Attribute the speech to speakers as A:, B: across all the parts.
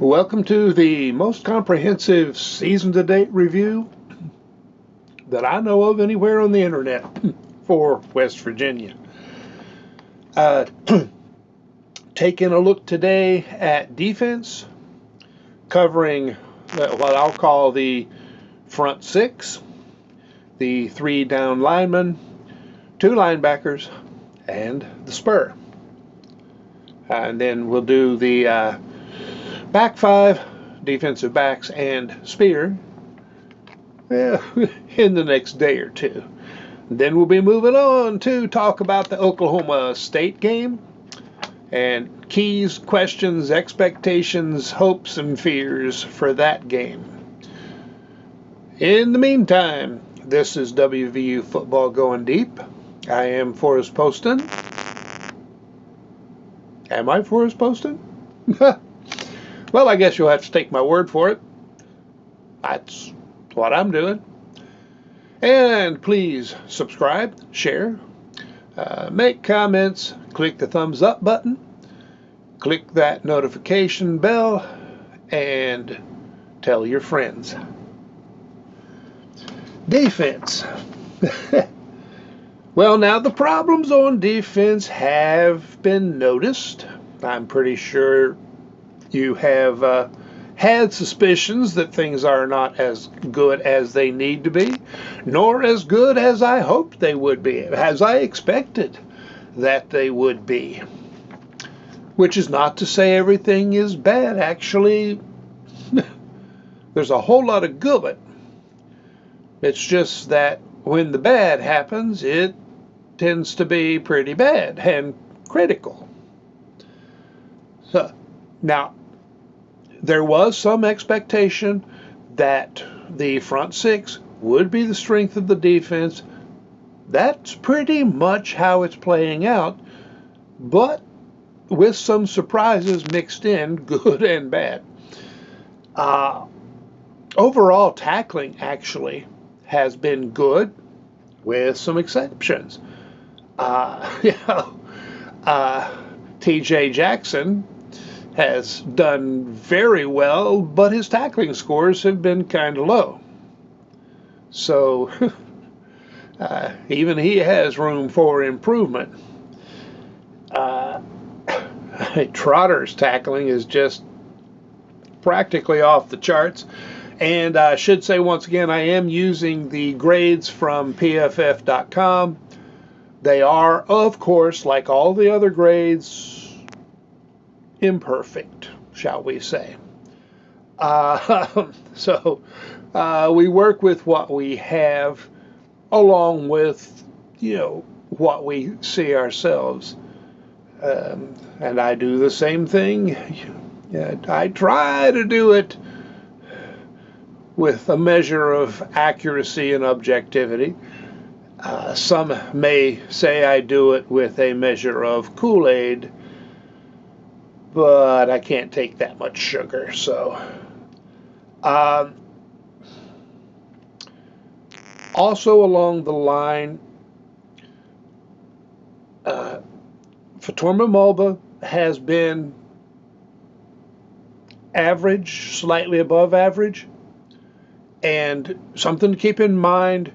A: Welcome to the most comprehensive season-to-date review that I know of anywhere on the internet for West Virginia. Taking a look today at defense, covering what I'll call the front six, the 3 down linemen, 2 linebackers, and the spur. And then we'll do the back 5, defensive backs, and spear in the next day or two. Then we'll be moving on to talk about the Oklahoma State game and keys, questions, expectations, hopes, and fears for that game. In the meantime, this is WVU Football Going Deep. I am Forrest Poston. Am I Forrest Poston? Well, I guess you'll have to take my word for it. That's what I'm doing. And please subscribe, share, make comments, click the thumbs up button, click that notification bell, and tell your friends. Defense. Well, now the problems on defense have been noticed. I'm pretty sure you have had suspicions that things are not as good as they need to be, nor as good as I hoped they would be, as I expected that they would be. Which is not to say everything is bad. Actually, there's a whole lot of good. It's just that when the bad happens, it tends to be pretty bad and critical. So, now, there was some expectation that the front 6 would be the strength of the defense. That's pretty much how it's playing out, but with some surprises mixed in, good and bad. Overall, tackling actually has been good, with some exceptions. T.J. Jackson has done very well, but his tackling scores have been kind of low. So even he has room for improvement. Trotter's tackling is just practically off the charts. And I should say once again, I am using the grades from PFF.com. They are, of course, like all the other grades, imperfect, shall we say. So we work with what we have, along with, what we see ourselves. And I do the same thing. I try to do it with a measure of accuracy and objectivity. Some may say I do it with a measure of Kool-Aid, but I can't take that much sugar, so. Also along the line, Fatorma Mulba has been average, slightly above average, and something to keep in mind,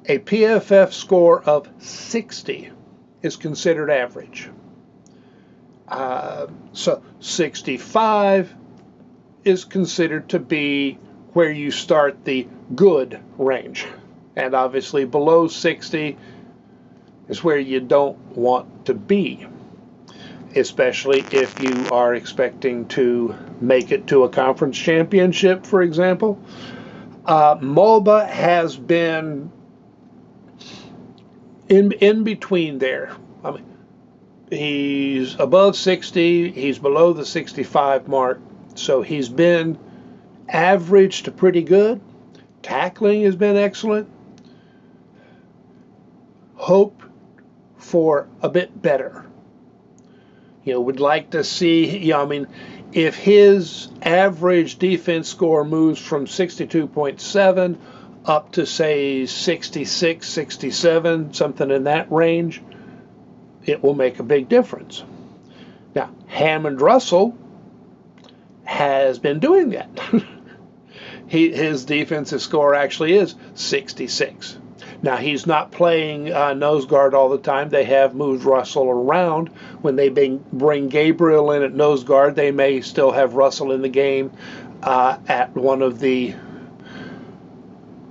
A: a PFF score of 60 is considered average. So 65 is considered to be where you start the good range. And obviously below 60 is where you don't want to be, especially if you are expecting to make it to a conference championship, for example. Mulba has been in between there. I mean, he's above 60, he's below the 65 mark, so he's been average to pretty good. Tackling has been excellent. Hope for a bit better. Would like to see, if his average defense score moves from 62.7 up to, say, 66, 67, something in that range, it will make a big difference. Now, Hammond Russell has been doing that. His defensive score actually is 66. Now, he's not playing nose guard all the time. They have moved Russell around. When they bring Gabriel in at nose guard, they may still have Russell in the game at one of the,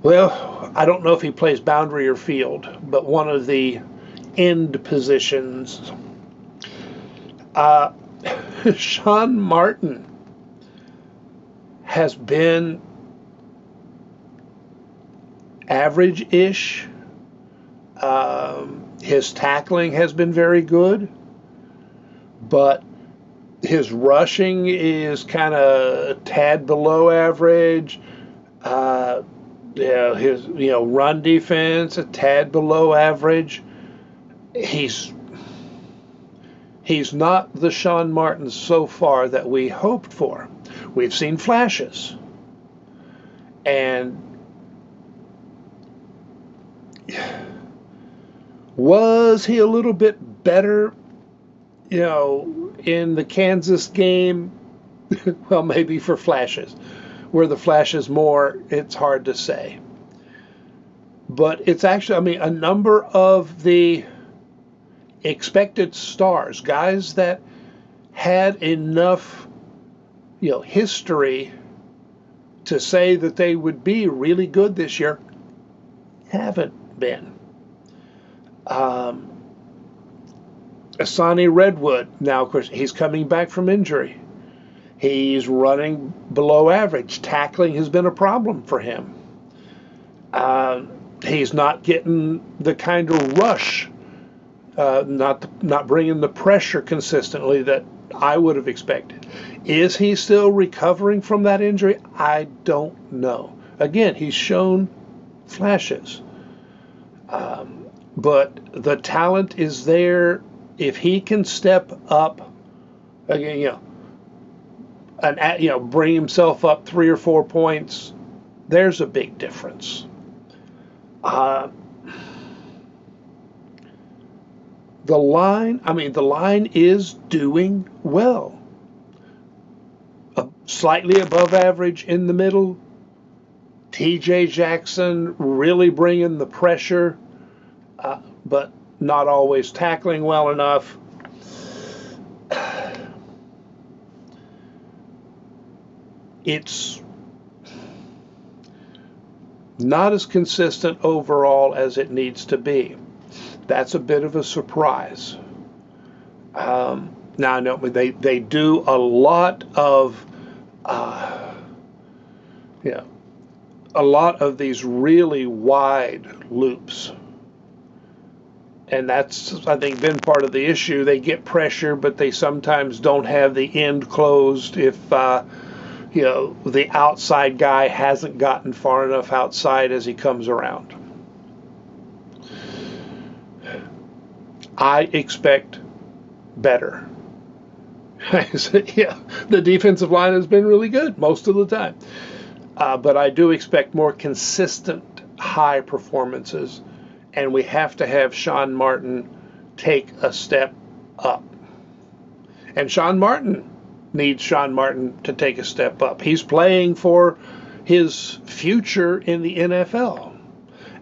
A: well, I don't know if he plays boundary or field, but one of the end positions. Sean Martin has been average-ish. His tackling has been very good, but his rushing is kind of a tad below average. His run defense a tad below average. He's not the Sean Martin so far that we hoped for. We've seen flashes, and was he a little bit better, in the Kansas game? Well, maybe for flashes. Were the flashes more? It's hard to say. But it's actually, a number of the expected stars, guys that had enough, history to say that they would be really good this year, haven't been. Asani Redwood, now, of course, he's coming back from injury. He's running below average. Tackling has been a problem for him. He's not getting the kind of rush, not bringing the pressure consistently that I would have expected. Is he still recovering from that injury? I don't know. Again, he's shown flashes. But the talent is there. If he can step up, again, bring himself up 3 or 4 points, there's a big difference. The line is doing well. Slightly above average in the middle. TJ Jackson really bringing the pressure, but not always tackling well enough. It's not as consistent overall as it needs to be. That's a bit of a surprise. Now I know they do a lot of these really wide loops, and that's, I think, been part of the issue. They get pressure, but they sometimes don't have the end closed if the outside guy hasn't gotten far enough outside as he comes around. I expect better. The defensive line has been really good most of the time. But I do expect more consistent high performances, and we have to have Sean Martin take a step up. And Sean Martin needs Sean Martin to take a step up. He's playing for his future in the NFL.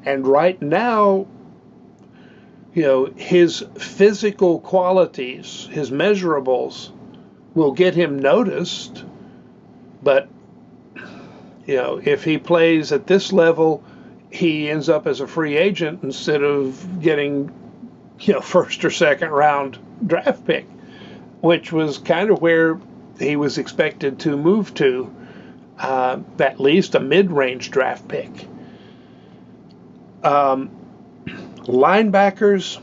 A: And right now, his physical qualities, his measurables, will get him noticed. But, if he plays at this level, he ends up as a free agent instead of getting, first or second round draft pick, which was kind of where he was expected to move to, at least a mid-range draft pick. Linebackers,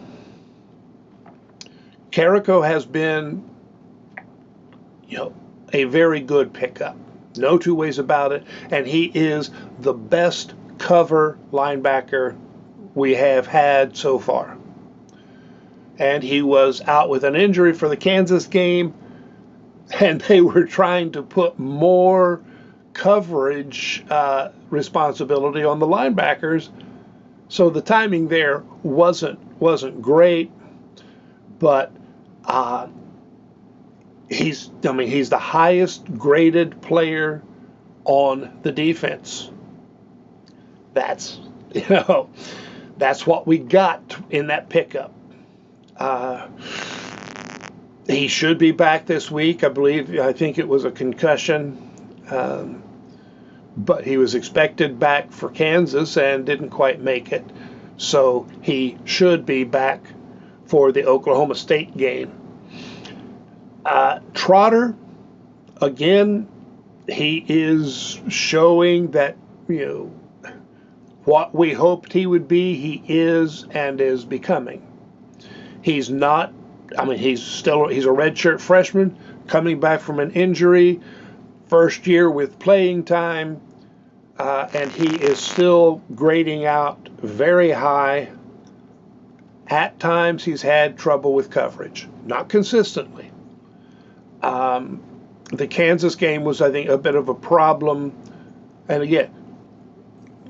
A: Carrico has been, a very good pickup. No two ways about it. And he is the best cover linebacker we have had so far. And he was out with an injury for the Kansas game, and they were trying to put more coverage responsibility on the linebackers. So the timing there wasn't great, but he's the highest graded player on the defense. That's, you know, that's what we got in that pickup. He should be back this week, I believe. I think it was a concussion, but he was expected back for Kansas and didn't quite make it. So he should be back for the Oklahoma State game. Trotter, again, he is showing that, what we hoped he would be, he is and is becoming. He's not, he's a redshirt freshman coming back from an injury, first year with playing time, and he is still grading out very high. At times he's had trouble with coverage, not consistently. The Kansas game was, I think, a bit of a problem. And again,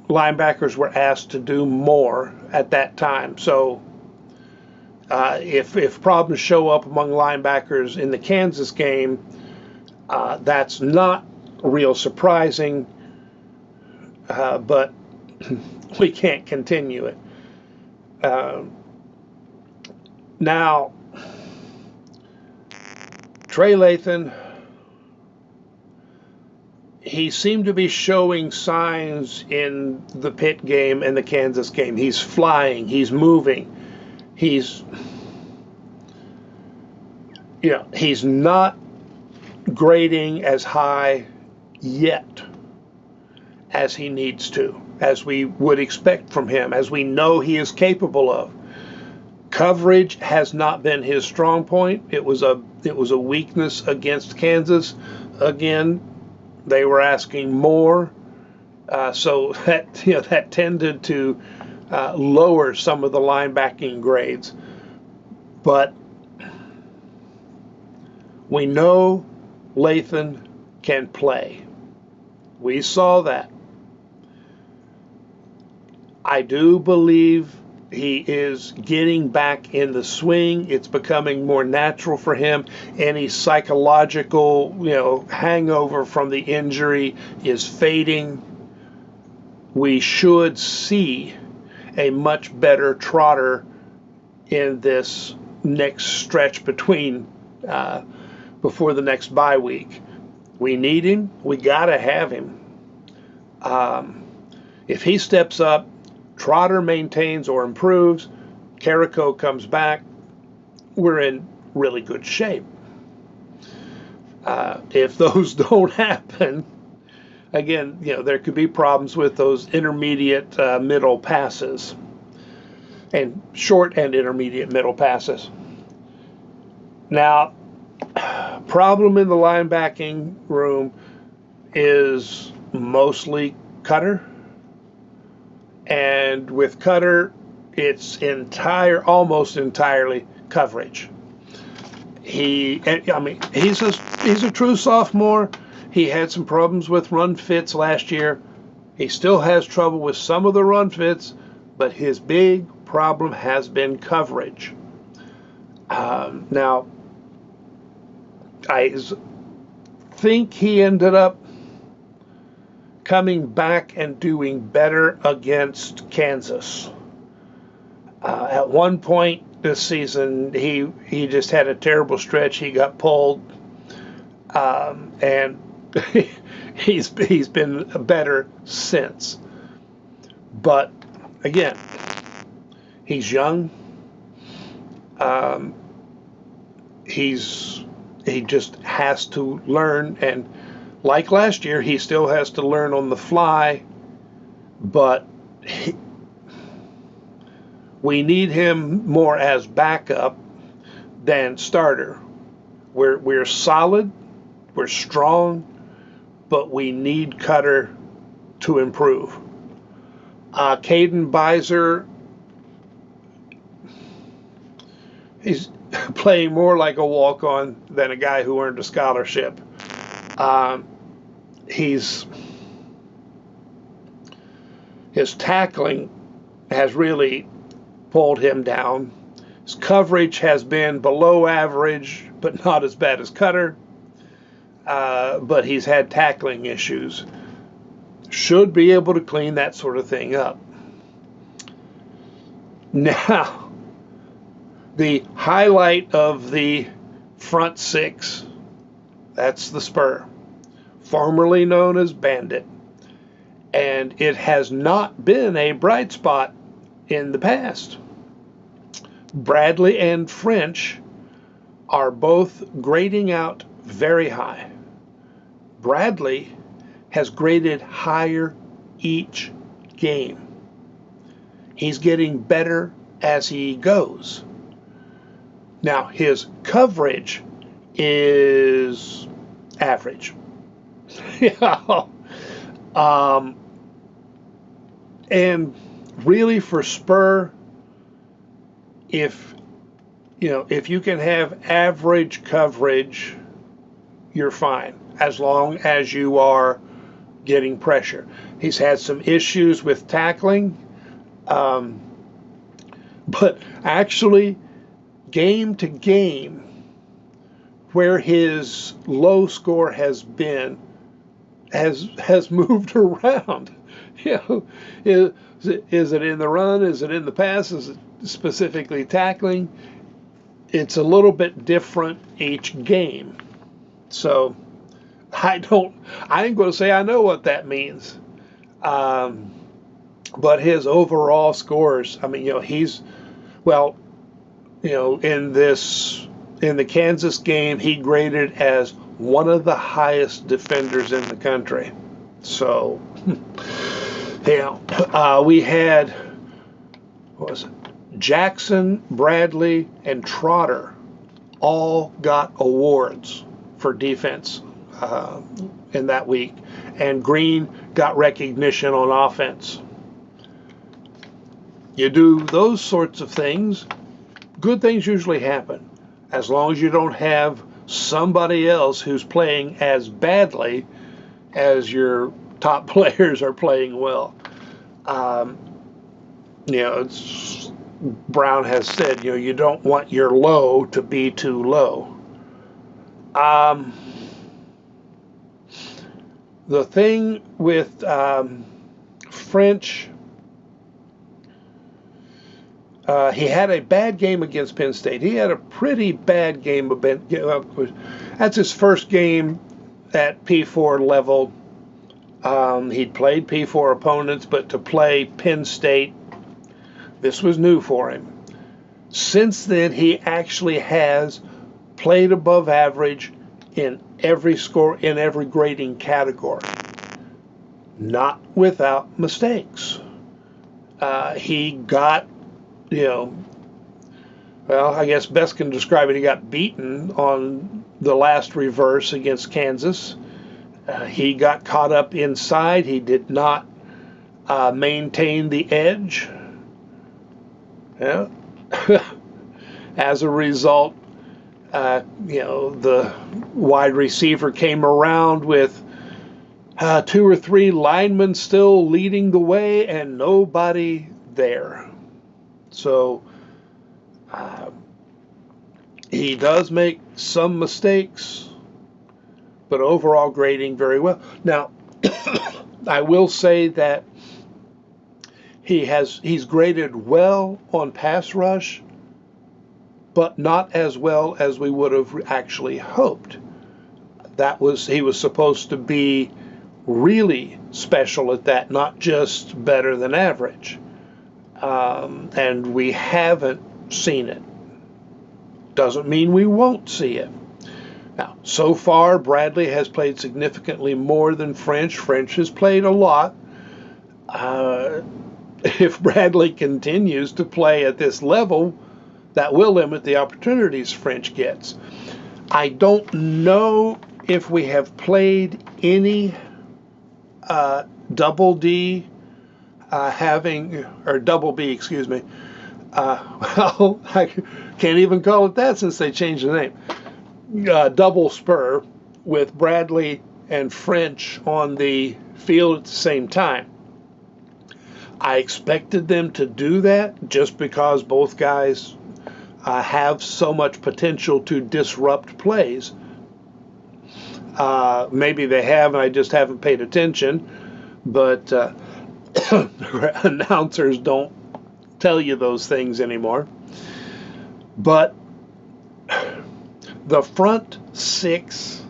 A: linebackers were asked to do more at that time. So if problems show up among linebackers in the Kansas game, that's not real surprising, but we can't continue it. Now, Trey Lathan, he seemed to be showing signs in the Pitt game and the Kansas game. He's flying, he's moving, he's not grading as high yet as he needs to, as we would expect from him, as we know he is capable of. Coverage has not been his strong point. It was a weakness against Kansas. Again, they were asking more, so that tended to lower some of the linebacking grades. But we know Lathan can play. We saw that. I do believe he is getting back in the swing. It's becoming more natural for him. Any psychological, hangover from the injury is fading. We should see a much better Trotter in this next stretch between before the next bye week. We need him. We got to have him. If he steps up, Trotter maintains or improves, Carrico comes back, we're in really good shape. If those don't happen, again, there could be problems with those intermediate middle passes and short and intermediate middle passes. Now, problem in the linebacking room is mostly Cutter. And with Cutter, it's almost entirely coverage. He's a true sophomore. He had some problems with run fits last year. He still has trouble with some of the run fits, but his big problem has been coverage. Now, I think he ended up coming back and doing better against Kansas. At one point this season, he just had a terrible stretch. He got pulled, and he's been better since. But again, he's young. He just has to learn, and like last year, he still has to learn on the fly, but we need him more as backup than starter. We're solid, we're strong, but we need Cutter to improve. Caden Beiser, he's playing more like a walk-on than a guy who earned a scholarship. His tackling has really pulled him down. His coverage has been below average, but not as bad as Cutter. But he's had tackling issues. Should be able to clean that sort of thing up. Now, the highlight of the front six, that's the Spur, formerly known as Bandit. And it has not been a bright spot in the past. Bradley and French are both grading out very high. Bradley has graded higher each game. He's getting better as he goes. Now, his coverage is average. And really for Spur, if you can have average coverage, you're fine, as long as you are getting pressure. He's had some issues with tackling, but actually, game to game, where his low score has been, has moved around. Is it in the run? Is it in the pass? Is it specifically tackling? It's a little bit different each game. So I ain't going to say I know what that means. But his overall scores, in the Kansas game, he graded as one of the highest defenders in the country. So, we had, what was it? Jackson, Bradley, and Trotter all got awards for defense in that week, and Green got recognition on offense. You do those sorts of things, good things usually happen, as long as you don't have somebody else who's playing as badly as your top players are playing well. Brown has said, you don't want your low to be too low. The thing with French, he had a bad game against Penn State. He had a pretty bad game. That's his first game at P4 level. He'd played P4 opponents, but to play Penn State, this was new for him. Since then, he actually has played above average in every grading category. Not without mistakes. He got, I guess best can describe it, he got beaten on the last reverse against Kansas. He got caught up inside. He did not maintain the edge. As a result, the wide receiver came around with 2 or 3 linemen still leading the way and nobody there. So he does make some mistakes, but overall grading very well. Now, I will say that he's graded well on pass rush, but not as well as we would have actually hoped. He was supposed to be really special at that, not just better than average. And we haven't seen it. Doesn't mean we won't see it. Now, so far, Bradley has played significantly more than French. French has played a lot. If Bradley continues to play at this level, that will limit the opportunities French gets. I don't know if we have played any double B, excuse me. Well, I can't even call it that since they changed the name. Double Spur with Bradley and French on the field at the same time. I expected them to do that just because both guys have so much potential to disrupt plays. Maybe they have, and I just haven't paid attention, but announcers don't tell you those things anymore. But the front six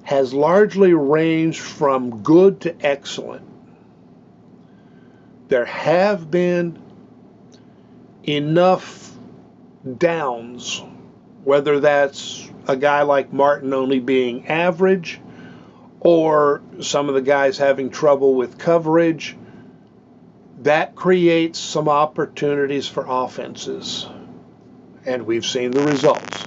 A: has largely ranged from good to excellent. There have been enough downs, whether that's a guy like Martin only being average, or some of the guys having trouble with coverage, that creates some opportunities for offenses. And we've seen the results.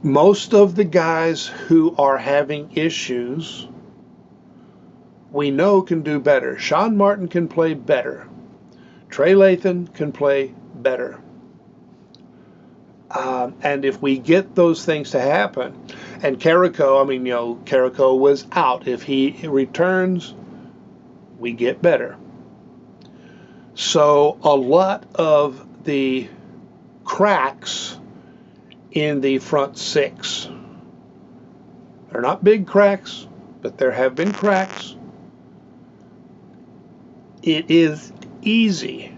A: Most of the guys who are having issues, we know can do better. Sean Martin can play better. Trey Lathan can play better. And if we get those things to happen, and Carrico was out. If he returns, we get better. So a lot of the cracks in the front six, they're not big cracks, but there have been cracks. It is easy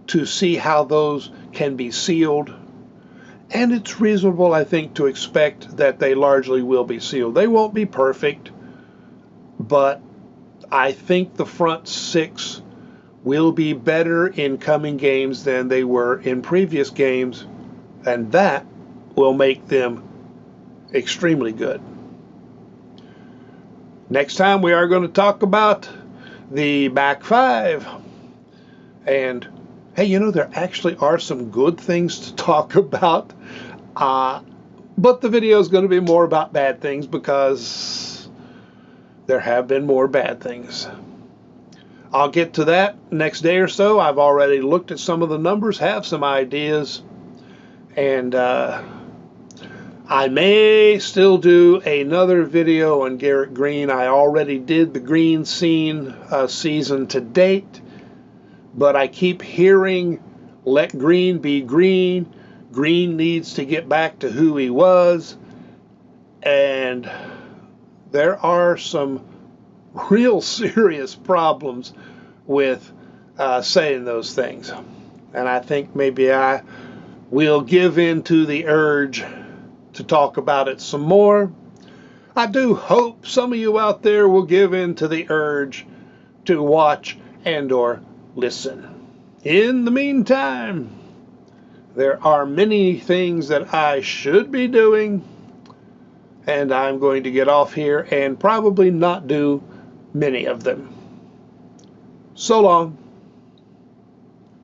A: to see how those can be sealed, and it's reasonable, I think, to expect that they largely will be sealed. They won't be perfect, but I think the front six will be better in coming games than they were in previous games, and that will make them extremely good. Next time we are going to talk about the back five. And hey, there actually are some good things to talk about. But the video is going to be more about bad things because there have been more bad things. I'll get to that next day or so. I've already looked at some of the numbers, have some ideas, and I may still do another video on Garrett Green. I already did the Green scene season to date, but I keep hearing, let Green be Green. Green needs to get back to who he was. And there are some real serious problems with saying those things. And I think maybe I will give in to the urge to talk about it some more. I do hope some of you out there will give in to the urge to watch and or listen. In the meantime, there are many things that I should be doing, and I'm going to get off here and probably not do many of them. So long.